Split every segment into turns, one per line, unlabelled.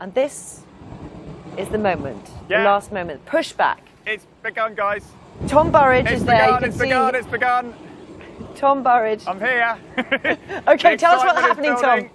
And this is the moment,
Yeah.
the last moment. Push back.
It's begun, guys.
Tom Burridge is there.
It's begun, it's begun.
Tom Burridge.
I'm here.
Okay, tell us what's happening, Tom.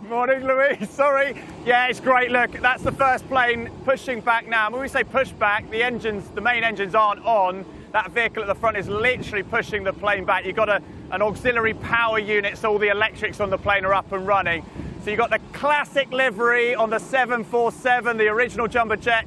Morning, Louise. Sorry. Yeah, it's great. Look, that's the first plane pushing back now. When we say push back, the main engines aren't on. That vehicle at the front is literally pushing the plane back. You've got an auxiliary power unit, so all the electrics on the plane are up and running. So you've got the classic livery on the 747, the original jumbo jet,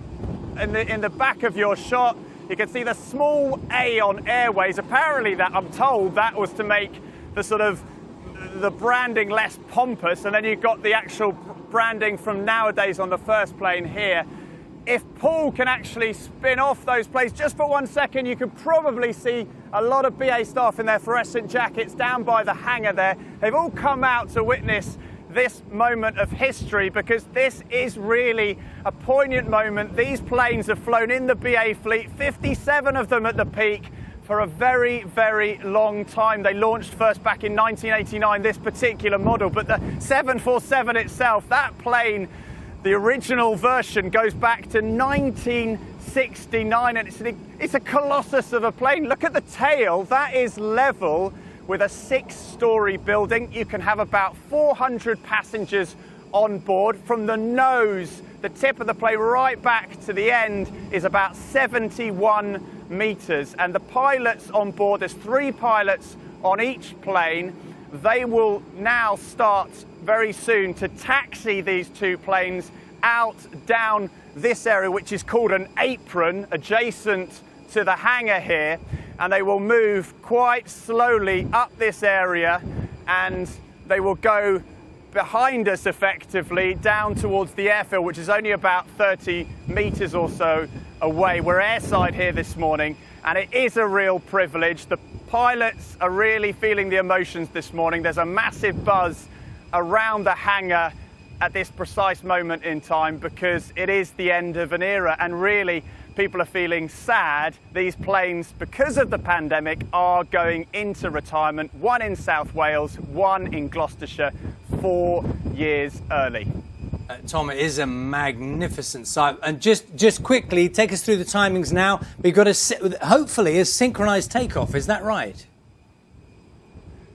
in the back of your shot. You can see the small A on Airways. Apparently, that I'm told that was to make the branding less pompous, and then you've got the actual branding from nowadays on the first plane here. If Paul can actually spin off those planes just for 1 second, you could probably see a lot of BA staff in their fluorescent jackets down by the hangar there. They've all come out to witness this moment of history because this is really a poignant moment. These planes have flown in the BA fleet, 57 of them at the peak, for a very, very long time. They launched first back in 1989, this particular model, but the 747 itself, that plane, the original version goes back to 1969, and it's a colossus of a plane. Look at the tail, that is level with a 6-story building. You can have about 400 passengers on board. From the nose, the tip of the plane right back to the end is about 71 meters. And the pilots on board, there's 3 pilots on each plane. They will now start very soon to taxi these 2 planes out down this area, which is called an apron, adjacent to the hangar here. And they will move quite slowly up this area, and they will go behind us effectively down towards the airfield, which is only about 30 meters or so away. We're airside here this morning, and it is a real privilege. The pilots are really feeling the emotions this morning. There's a massive buzz around the hangar at this precise moment in time because it is the end of an era, and really people are feeling sad. These planes, because of the pandemic, are going into retirement. 1 in South Wales, 1 in Gloucestershire, 4 years early.
Tom, it is a magnificent sight. And just quickly, take us through the timings now. We've got hopefully a synchronised takeoff, is that right?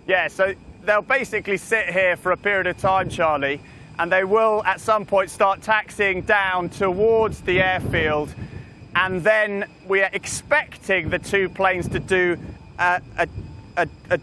Yeah, so they'll basically sit here for a period of time, Charlie, and they will at some point start taxiing down towards the airfield. And then we are expecting the 2 planes to do a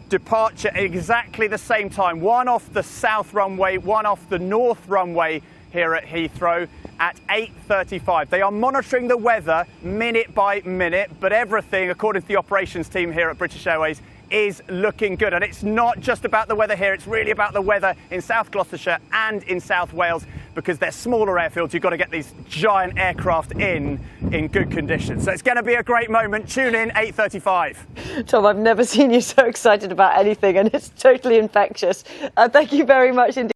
departure at exactly the same time. 1 off the south runway, 1 off the north runway here at Heathrow at 8:35. They are monitoring the weather minute by minute, but everything, according to the operations team here at British Airways, is looking good. And it's not just about the weather here, it's really about the weather in South Gloucestershire and in South Wales, because they're smaller airfields. You've got to get these giant aircraft in good conditions. So it's going to be a great moment. Tune in, 8:35.
Tom, I've never seen you so excited about anything, and it's totally infectious. Thank you very much indeed.